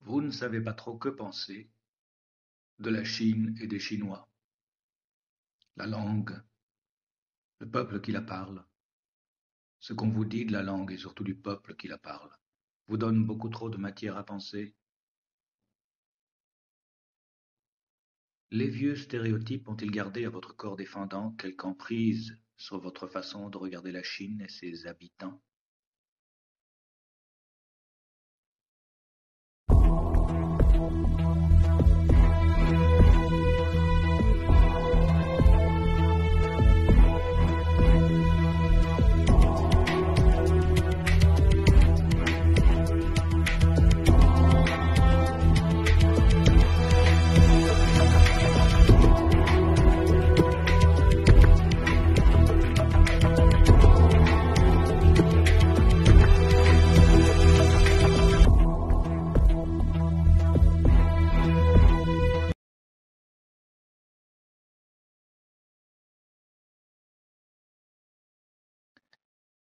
Vous ne savez pas trop que penser de la Chine et des Chinois. La langue, le peuple qui la parle, ce qu'on vous dit de la langue et surtout du peuple qui la parle, vous donne beaucoup trop de matière à penser. Les vieux stéréotypes ont-ils gardé à votre corps défendant quelque emprise sur votre façon de regarder la Chine et ses habitants?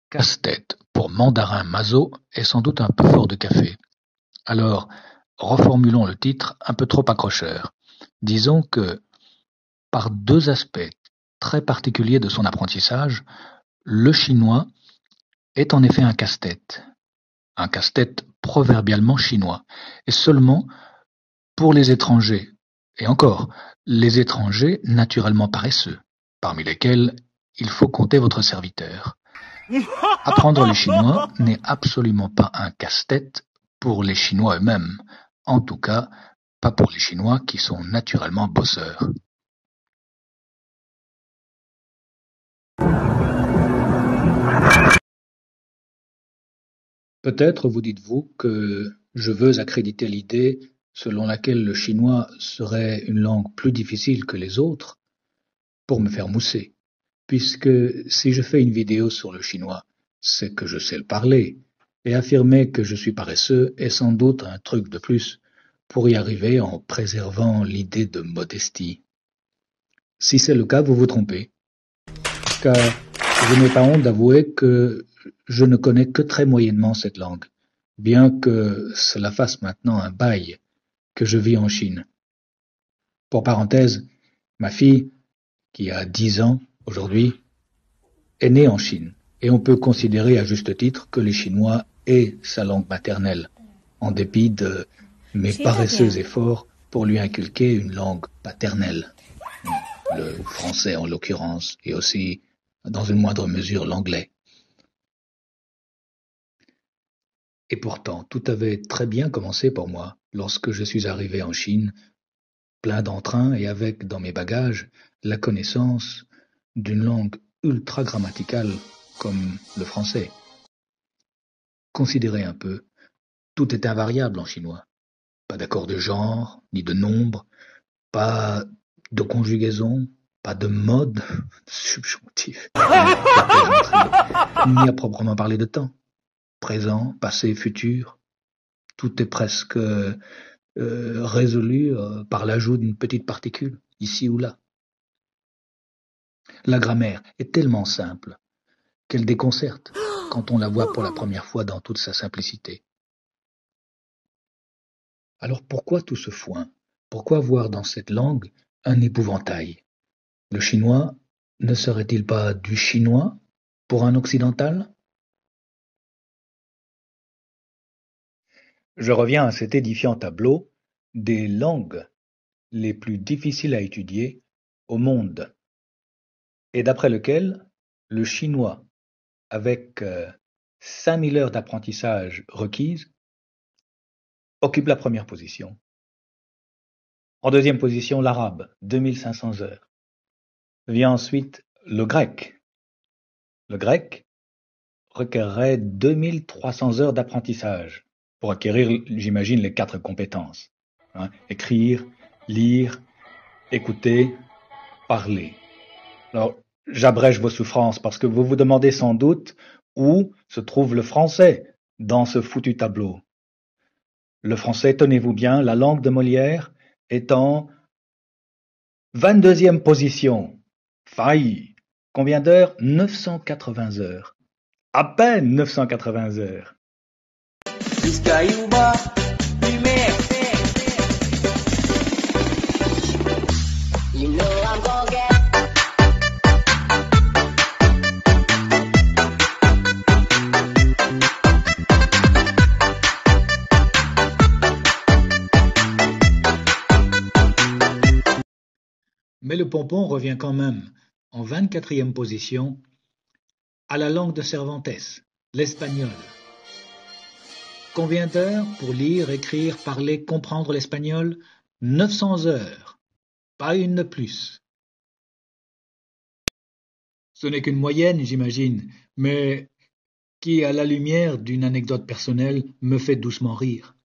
Casse-tête pour Mandarin Mazo est sans doute un peu fort de café. Alors, reformulons le titre un peu trop accrocheur. Disons que, par deux aspects très particuliers de son apprentissage, le chinois est en effet un casse-tête proverbialement chinois, et seulement pour les étrangers, et encore, les étrangers naturellement paresseux, parmi lesquels il faut compter votre serviteur. Apprendre le chinois n'est absolument pas un casse-tête pour les Chinois eux-mêmes, en tout cas pas pour les Chinois qui sont naturellement bosseurs. Peut-être vous dites-vous que je veux accréditer l'idée selon laquelle le chinois serait une langue plus difficile que les autres pour me faire mousser, puisque si je fais une vidéo sur le chinois, c'est que je sais le parler, et affirmer que je suis paresseux est sans doute un truc de plus pour y arriver en préservant l'idée de modestie. Si c'est le cas, vous vous trompez, car je n'ai pas honte d'avouer que je ne connais que très moyennement cette langue, bien que cela fasse maintenant un bail que je vis en Chine. Pour parenthèse, ma fille, qui a 10 ans aujourd'hui, est née en Chine, et on peut considérer à juste titre que le chinois est sa langue maternelle, en dépit de mes paresseux efforts pour lui inculquer une langue paternelle, le français en l'occurrence, et aussi, dans une moindre mesure, l'anglais. Et pourtant, tout avait très bien commencé pour moi lorsque je suis arrivé en Chine, plein d'entrain et avec dans mes bagages la connaissance d'une langue ultra grammaticale comme le français. Considérez un peu, tout est invariable en chinois. Pas d'accord de genre, ni de nombre, pas de conjugaison, pas de mode subjonctif, ni à proprement parler de temps. Présent, passé, futur, tout est presque résolu par l'ajout d'une petite particule, ici ou là. La grammaire est tellement simple qu'elle déconcerte quand on la voit pour la première fois dans toute sa simplicité. Alors pourquoi tout ce foin? Pourquoi voir dans cette langue un épouvantail? Le chinois ne serait-il pas du chinois pour un occidental? Je reviens à cet édifiant tableau des langues les plus difficiles à étudier au monde, et d'après lequel le chinois, avec 5000 heures d'apprentissage requises, occupe la première position. En deuxième position, l'arabe, 2500 heures. Vient ensuite le grec. Le grec requerrait 2300 heures d'apprentissage pour acquérir, j'imagine, les 4 compétences. Écrire, lire, écouter, parler. Alors, j'abrège vos souffrances parce que vous vous demandez sans doute où se trouve le français dans ce foutu tableau. Le français, tenez-vous bien, la langue de Molière est en 22e position. Failli. Combien d'heures? 980 heures. À peine 980 heures. Mais le pompon revient quand même en 24e position à la langue de Cervantes, l'espagnol. Combien d'heures pour lire, écrire, parler, comprendre l'espagnol? 900 heures, pas une de plus. Ce n'est qu'une moyenne, j'imagine, mais qui, à la lumière d'une anecdote personnelle, me fait doucement rire.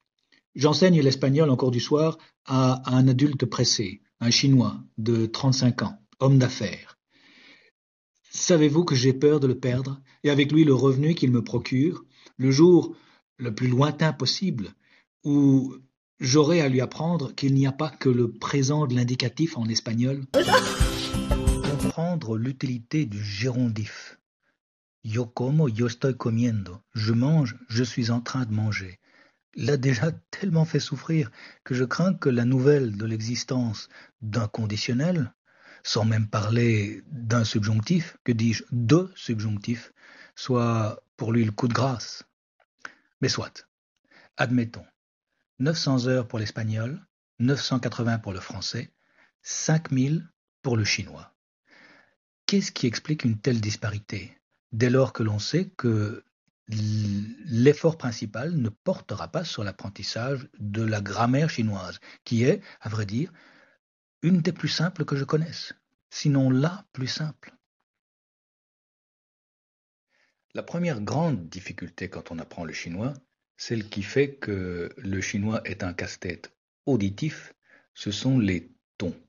J'enseigne l'espagnol en cours du soir à un adulte pressé, un Chinois de 35 ans, homme d'affaires. Savez-vous que j'ai peur de le perdre, et avec lui le revenu qu'il me procure, le jour le plus lointain possible, où j'aurai à lui apprendre qu'il n'y a pas que le présent de l'indicatif en espagnol? Comprendre l'utilité du gérondif. Yo como, yo estoy comiendo. Je mange, je suis en train de manger. L'a déjà tellement fait souffrir que je crains que la nouvelle de l'existence d'un conditionnel, sans même parler d'un subjonctif, que dis-je, de subjonctif, soit pour lui le coup de grâce. Mais soit, admettons, 900 heures pour l'espagnol, 980 pour le français, 5000 pour le chinois. Qu'est-ce qui explique une telle disparité, dès lors que l'on sait que l'effort principal ne portera pas sur l'apprentissage de la grammaire chinoise, qui est, à vrai dire, une des plus simples que je connaisse, sinon la plus simple. La première grande difficulté quand on apprend le chinois, celle qui fait que le chinois est un casse-tête auditif, ce sont les tons,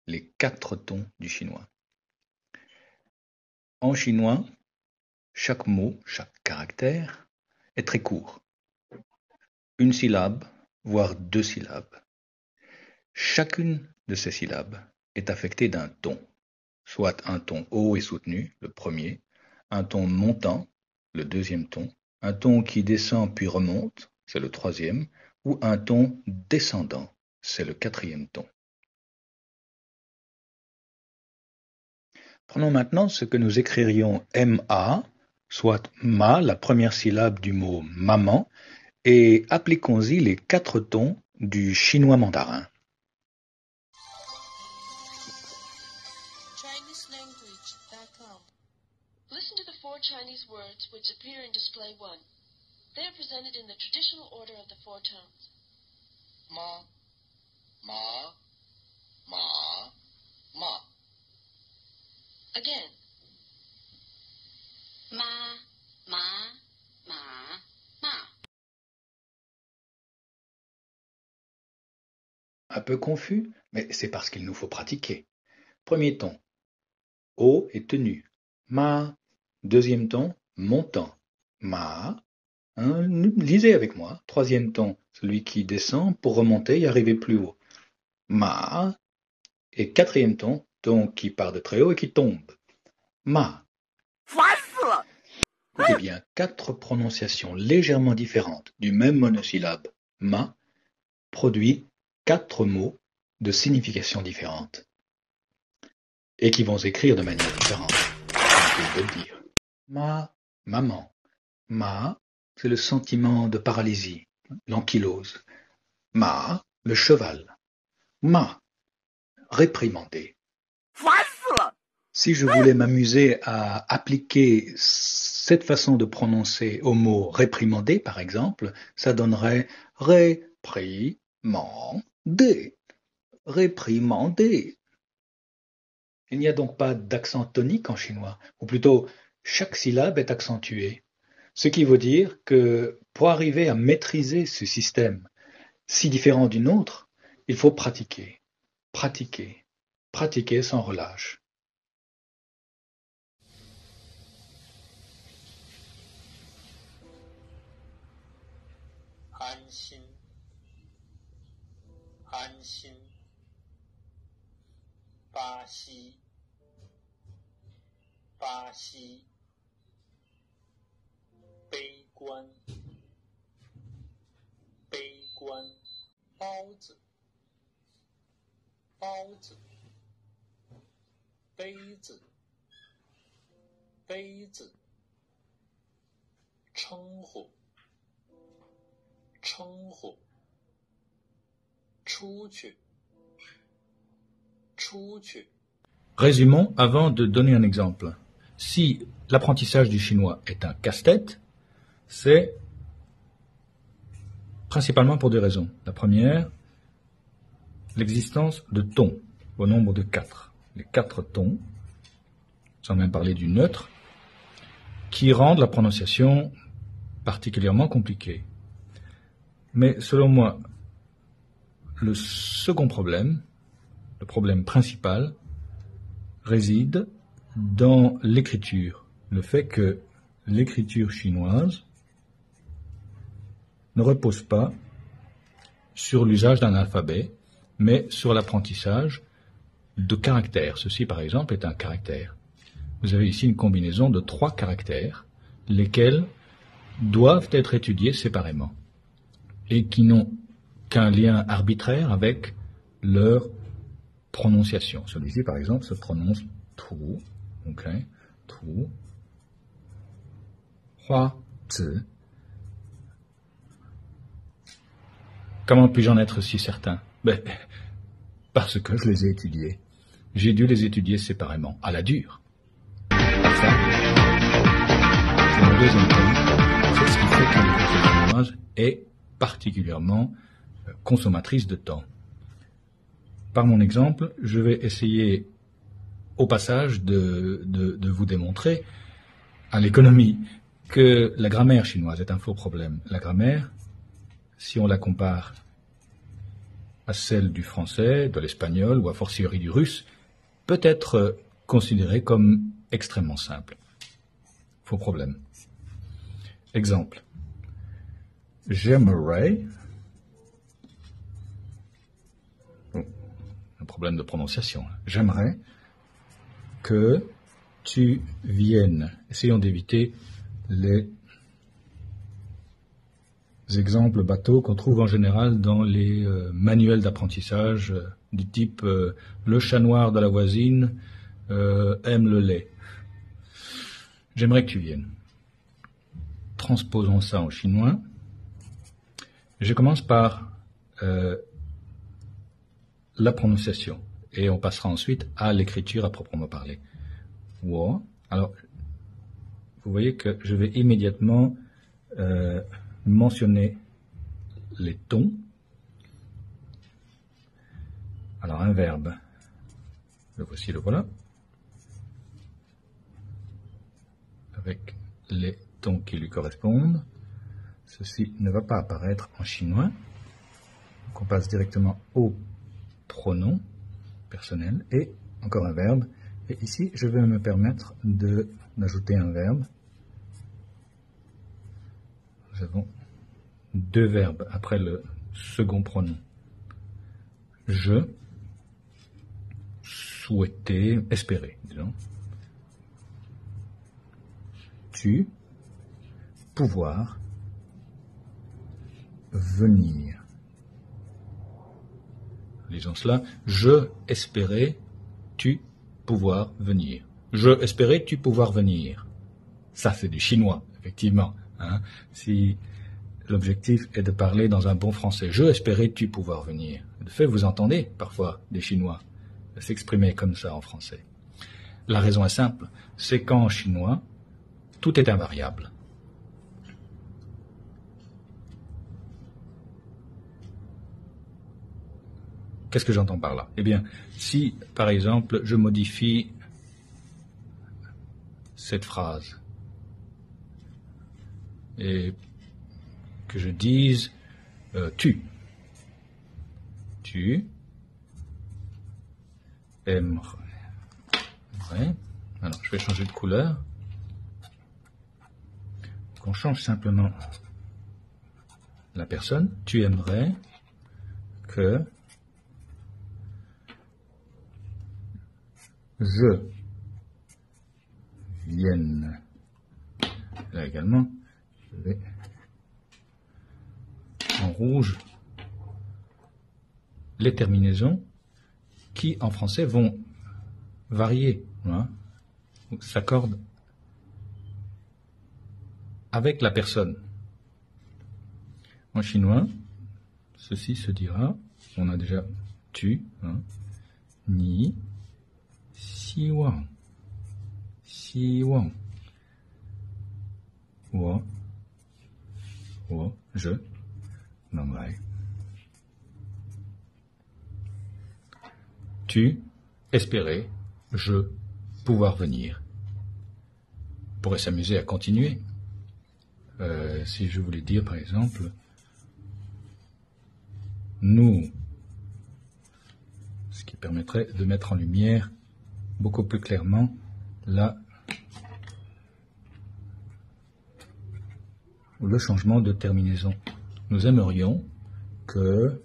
les 4 tons du chinois. En chinois, chaque mot, chaque caractère est très court. Une syllabe, voire 2 syllabes. Chacune de ces syllabes est affectée d'un ton, soit un ton haut et soutenu, le premier, un ton montant, le deuxième ton, un ton qui descend puis remonte, c'est le troisième, ou un ton descendant, c'est le quatrième ton. Prenons maintenant ce que nous écririons MA, soit ma, la première syllabe du mot maman, et appliquons-y les 4 tons du chinois mandarin. ChineseLanguage.com. Listen to the 4 Chinese words which appear in display 1. They are presented in the traditional order of the 4 tones. Ma, ma, ma, ma. Again. Ma, ma, ma, ma. Un peu confus, mais c'est parce qu'il nous faut pratiquer. Premier ton, haut et tenu. Ma. Deuxième ton, montant. Ma. Lisez avec moi. Troisième ton, celui qui descend pour remonter et arriver plus haut. Ma. Et quatrième ton, ton qui part de très haut et qui tombe. Ma. Écoutez bien, 4 prononciations légèrement différentes du même monosyllabe, ma, produit 4 mots de signification différente et qui vont s'écrire de manière différente. Je peux le dire. Ma, maman. Ma, c'est le sentiment de paralysie, l'ankylose. Ma, le cheval. Ma, réprimander. Si je voulais m'amuser à appliquer cette façon de prononcer au mot réprimander, par exemple, ça donnerait réprimander. Réprimander. Il n'y a donc pas d'accent tonique en chinois, ou plutôt chaque syllabe est accentuée. Ce qui veut dire que pour arriver à maîtriser ce système si différent d'une autre, il faut pratiquer, pratiquer, pratiquer sans relâche. Anxin, anxin. Baxi, baxi. 悲观，悲观。包子，包子。杯子，杯子。称呼，称呼。出去，出去， Résumons avant de donner un exemple. Si l'apprentissage du chinois est un casse-tête, c'est principalement pour deux raisons. La première, l'existence de tons au nombre de 4. Les 4 tons, sans même parler du neutre, qui rendent la prononciation particulièrement compliquée. Mais selon moi, le second problème, le problème principal, réside dans l'écriture. Le fait que l'écriture chinoise ne repose pas sur l'usage d'un alphabet, mais sur l'apprentissage de caractères. Ceci, par exemple, est un caractère. Vous avez ici une combinaison de 3 caractères, lesquels doivent être étudiés séparément et qui n'ont qu'un lien arbitraire avec leur prononciation. Celui-ci, par exemple, se prononce tu, ok, tu, hua, zi. Comment puis-je en être si certain? Parce que je les ai étudiés. J'ai dû les étudier séparément, à la dure. Ça, c'est mon deuxième point. C'est ce qui fait que l'écriture chinoise est particulièrement consommatrice de temps. Par mon exemple, je vais essayer au passage de vous démontrer à l'économie que la grammaire chinoise est un faux problème. La grammaire, si on la compare à celle du français, de l'espagnol ou a fortiori du russe, peut être considérée comme extrêmement simple. Faux problème. Exemple. J'aimerais, un problème de prononciation, j'aimerais que tu viennes. Essayons d'éviter les exemples bateaux qu'on trouve en général dans les manuels d'apprentissage du type le chat noir de la voisine aime le lait. J'aimerais que tu viennes. Transposons ça en chinois. Je commence par la prononciation et on passera ensuite à l'écriture à proprement parler. Wo. Alors, vous voyez que je vais immédiatement mentionner les tons. Alors, un verbe. Le voici, le voilà. Avec les tons qui lui correspondent. Ceci ne va pas apparaître en chinois. Donc, on passe directement au pronom personnel et encore un verbe. Et ici, je vais me permettre d'ajouter un verbe. Nous avons 2 verbes après le second pronom. Je, souhaiter, espérer, disons. Tu, pouvoir, venir. Lisons cela. Je espérais, tu, pouvoir venir. Je espérais, tu, pouvoir venir. Ça, c'est du chinois, effectivement. Hein, si l'objectif est de parler dans un bon français. Je espérais, tu, pouvoir venir. De fait, vous entendez parfois des Chinois s'exprimer comme ça en français. La raison est simple, c'est qu'en chinois, tout est invariable. Qu'est-ce que j'entends par là? Eh bien, si, par exemple, je modifie cette phrase et que je dise tu aimerais. Alors, je vais changer de couleur. On change simplement la personne. Tu aimerais que je vienne. Là également, je vais en rouge les terminaisons qui en français vont varier, hein, s'accordent avec la personne. En chinois, ceci se dira, on a déjà tu, hein, 你希望je能来。Tu espérais je pouvoir venir. On pourrait s'amuser à continuer. Si je voulais dire par exemple nous, ce qui permettrait de mettre en lumière beaucoup plus clairement le changement de terminaison. Nous aimerions que,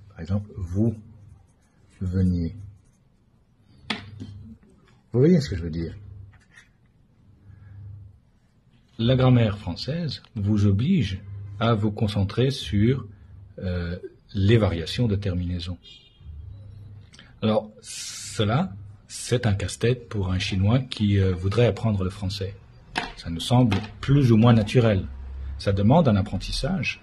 par exemple, vous veniez. Vous voyez ce que je veux dire? La grammaire française vous oblige à vous concentrer sur les variations de terminaison. Alors, cela, c'est un casse-tête pour un Chinois qui voudrait apprendre le français. Ça nous semble plus ou moins naturel. Ça demande un apprentissage.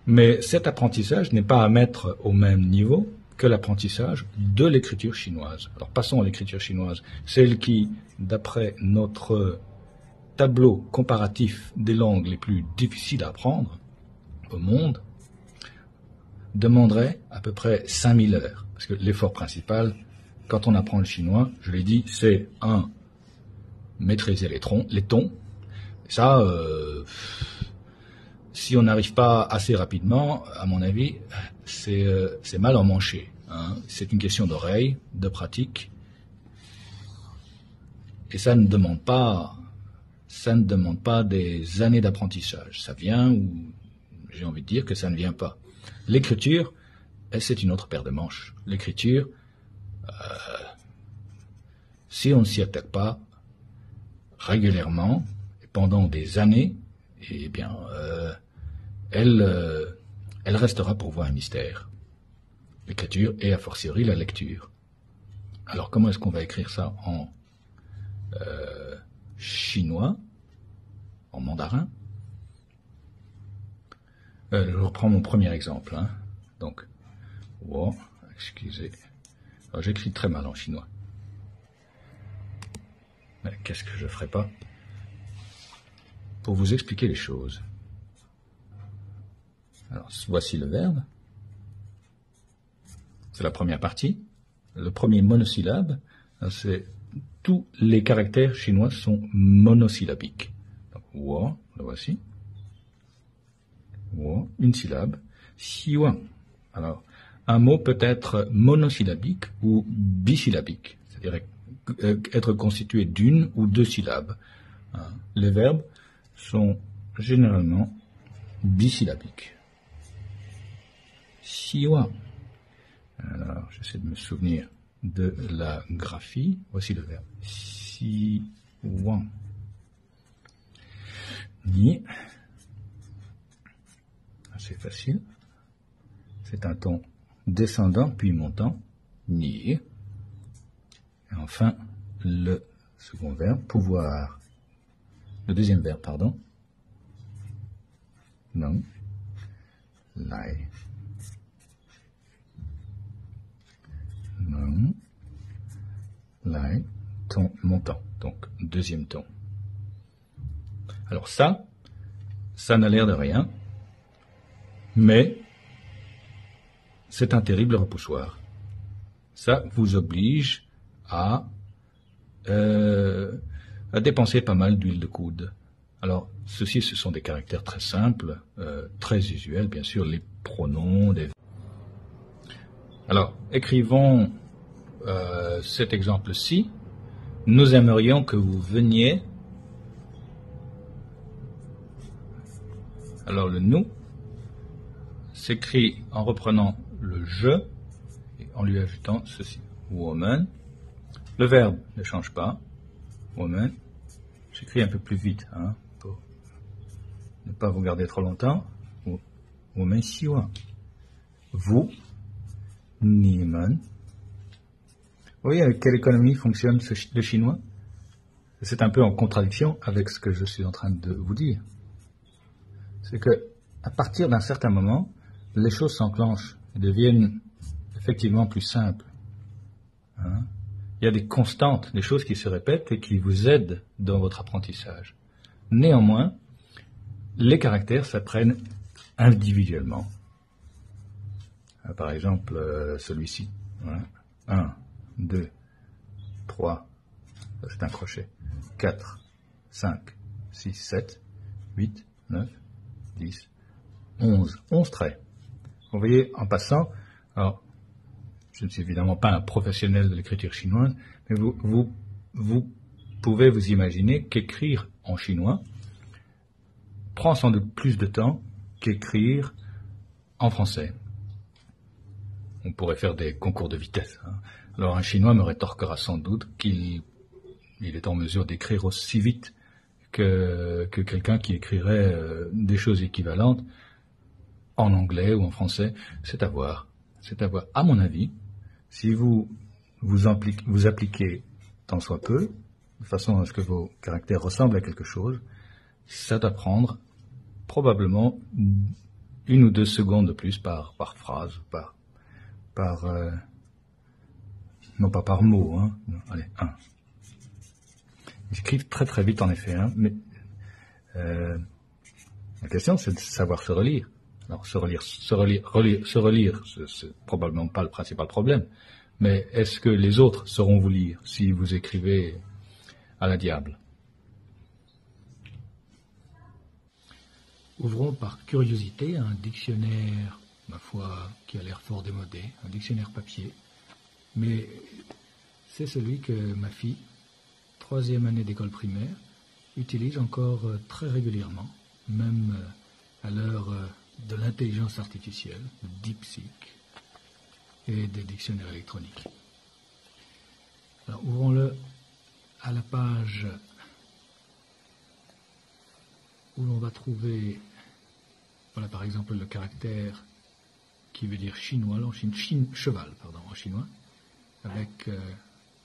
Mais cet apprentissage n'est pas à mettre au même niveau que l'apprentissage de l'écriture chinoise. Alors passons à l'écriture chinoise, celle qui, d'après notre tableau comparatif des langues les plus difficiles à apprendre au monde, demanderait à peu près 5000 heures. Parce que l'effort principal, quand on apprend le chinois, je l'ai dit, c'est maîtriser les tons. Et ça, si on n'arrive pas assez rapidement, à mon avis, c'est mal emmanché. Hein. C'est une question d'oreille, de pratique. Et ça ne demande pas des années d'apprentissage. Ça vient, ou j'ai envie de dire que ça ne vient pas. L'écriture, c'est une autre paire de manches. L'écriture, si on ne s'y attaque pas régulièrement, et pendant des années, eh bien, elle restera pour vous un mystère. L'écriture et a fortiori la lecture. Alors comment est-ce qu'on va écrire ça en chinois, en mandarin? Je reprends mon premier exemple. Hein. Donc, excusez. Alors, j'écris très mal en chinois. Mais qu'est-ce que je ferai pas pour vous expliquer les choses? Alors, voici le verbe. C'est la première partie. Le premier monosyllabe, c'est tous les caractères chinois sont monosyllabiques. Donc, le voici. Une syllabe. Xiwang. Alors, un mot peut être monosyllabique ou bisyllabique, c'est-à-dire être constitué d'une ou deux syllabes. Les verbes sont généralement bisyllabiques. Xiwang. Alors, j'essaie de me souvenir de la graphie. Voici le verbe. Xiwang. Ni. C'est facile. C'est un ton descendant puis montant. Ni. Et enfin, le second verbe, pouvoir. Le deuxième verbe, pardon. Non. Lai. Non. Lai. Ton montant. Donc, deuxième ton. Alors ça n'a l'air de rien. Mais c'est un terrible repoussoir. Ça vous oblige à dépenser pas mal d'huile de coude. Alors, ce sont des caractères très simples, très usuels, bien sûr, les pronoms. Alors, écrivons cet exemple-ci. Nous aimerions que vous veniez. Alors, le nous s'écrit en reprenant le je et en lui ajoutant ceci. Woman. Le verbe ne change pas. Woman. J'écris un peu plus vite, hein, pour ne pas vous garder trop longtemps. Woman xiwang. Vous. Niman. Vous voyez avec quelle économie fonctionne le chinois? C'est un peu en contradiction avec ce que je suis en train de vous dire. C'est que, à partir d'un certain moment, les choses s'enclenchent deviennent effectivement plus simples. Hein. Il y a des constantes, des choses qui se répètent et qui vous aident dans votre apprentissage. Néanmoins, les caractères s'apprennent individuellement. Par exemple, celui-ci. Voilà. 1, 2, 3, c'est un crochet. 4, 5, 6, 7, 8, 9, 10, 11. 11 traits. Vous voyez, en passant, alors, je ne suis évidemment pas un professionnel de l'écriture chinoise, mais vous pouvez vous imaginer qu'écrire en chinois prend sans doute plus de temps qu'écrire en français. On pourrait faire des concours de vitesse. Hein. Alors un Chinois me rétorquera sans doute qu'il est en mesure d'écrire aussi vite que quelqu'un qui écrirait des choses équivalentes en anglais ou en français. C'est à voir. C'est à voir. À mon avis, si vous appliquez tant soit peu, de façon à ce que vos caractères ressemblent à quelque chose, ça doit prendre probablement 1 ou 2 secondes de plus par phrase, non pas par mot, hein. Non, allez, 1. Ils écrivent très très vite en effet, hein, mais la question c'est de savoir se relire. Alors se relire, c'est probablement pas le principal problème, mais est-ce que les autres sauront vous lire si vous écrivez à la diable? Ouvrons par curiosité un dictionnaire, ma foi, qui a l'air fort démodé, un dictionnaire papier, mais c'est celui que ma fille, 3e année d'école primaire, utilise encore très régulièrement, même à l'heure de l'intelligence artificielle, de DeepSeek, et des dictionnaires électroniques. Alors, ouvrons-le à la page où l'on va trouver, voilà par exemple le caractère qui veut dire chinois, cheval, en chinois, avec,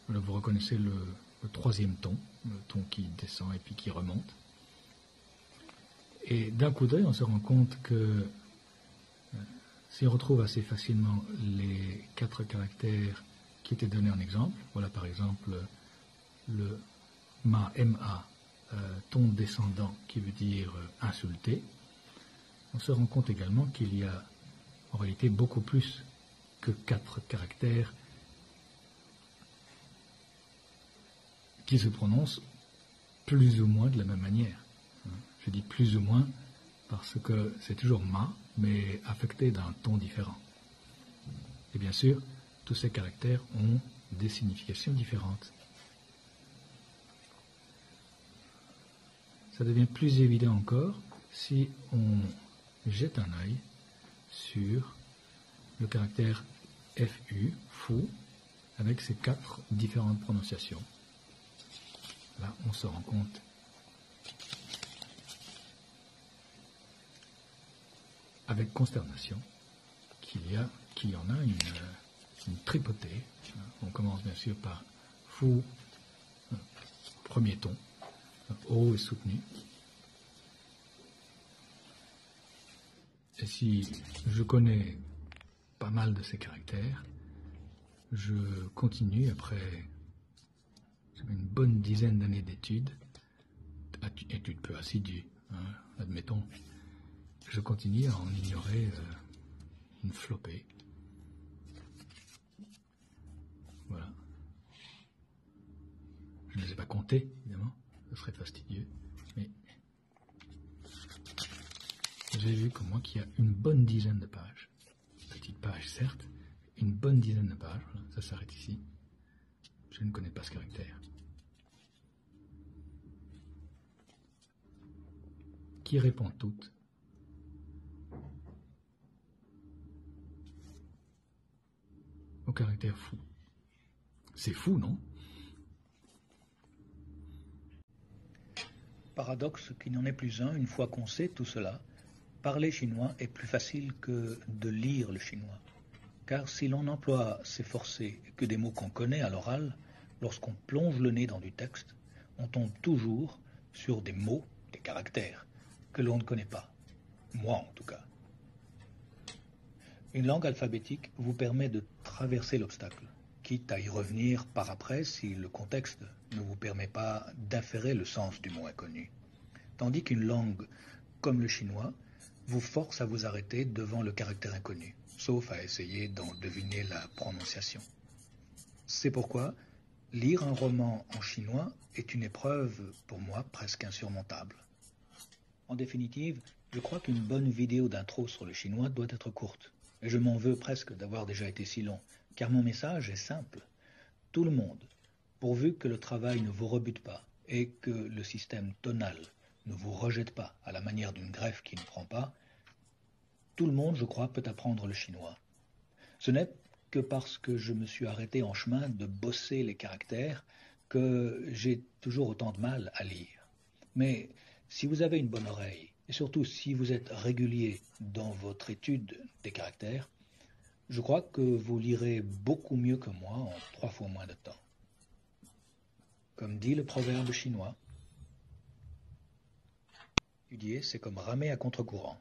voilà, vous reconnaissez le 3e ton, le ton qui descend et puis qui remonte. Et d'un coup d'œil, on se rend compte que si on retrouve assez facilement les 4 caractères qui étaient donnés en exemple, voilà par exemple le ma, ton descendant qui veut dire insulter, on se rend compte également qu'il y a en réalité beaucoup plus que 4 caractères qui se prononcent plus ou moins de la même manière. Je dis plus ou moins parce que c'est toujours ma, mais affecté d'un ton différent. Et bien sûr, tous ces caractères ont des significations différentes. Ça devient plus évident encore si on jette un œil sur le caractère FU, fou, avec ses 4 différentes prononciations. Là, on se rend compte avec consternation qu'il y en a une tripotée. On commence bien sûr par fou, premier ton, haut et soutenu. Et si je connais pas mal de ces caractères, je continue après une bonne dizaine d'années d'études peu assidues, hein, admettons, je continue à en ignorer une flopée. Voilà. Je ne les ai pas comptés, évidemment, ce serait fastidieux, mais j'ai vu comme moi qu'il y a une bonne dizaine de pages. Petite page, certes, une bonne dizaine de pages, voilà, ça s'arrête ici. Je ne connais pas ce caractère. Qui répond toutes au caractère fou. C'est fou, non? Paradoxe qui n'en est plus un, une fois qu'on sait tout cela, parler chinois est plus facile que de lire le chinois. Car si l'on emploie s'efforcer que des mots qu'on connaît à l'oral, lorsqu'on plonge le nez dans du texte, on tombe toujours sur des mots, des caractères, que l'on ne connaît pas. Moi, en tout cas. Une langue alphabétique vous permet de traverser l'obstacle, quitte à y revenir par après si le contexte ne vous permet pas d'inférer le sens du mot inconnu. Tandis qu'une langue comme le chinois vous force à vous arrêter devant le caractère inconnu, sauf à essayer d'en deviner la prononciation. C'est pourquoi lire un roman en chinois est une épreuve, pour moi, presque insurmontable. En définitive, je crois qu'une bonne vidéo d'intro sur le chinois doit être courte. Et je m'en veux presque d'avoir déjà été si long, car mon message est simple. Tout le monde, pourvu que le travail ne vous rebute pas et que le système tonal ne vous rejette pas à la manière d'une greffe qui ne prend pas, tout le monde, je crois, peut apprendre le chinois. Ce n'est que parce que je me suis arrêté en chemin de bosser les caractères que j'ai toujours autant de mal à lire. Mais si vous avez une bonne oreille, et surtout si vous êtes régulier dans votre étude des caractères, je crois que vous lirez beaucoup mieux que moi en 3 fois moins de temps. Comme dit le proverbe chinois, étudier, c'est comme ramer à contre-courant.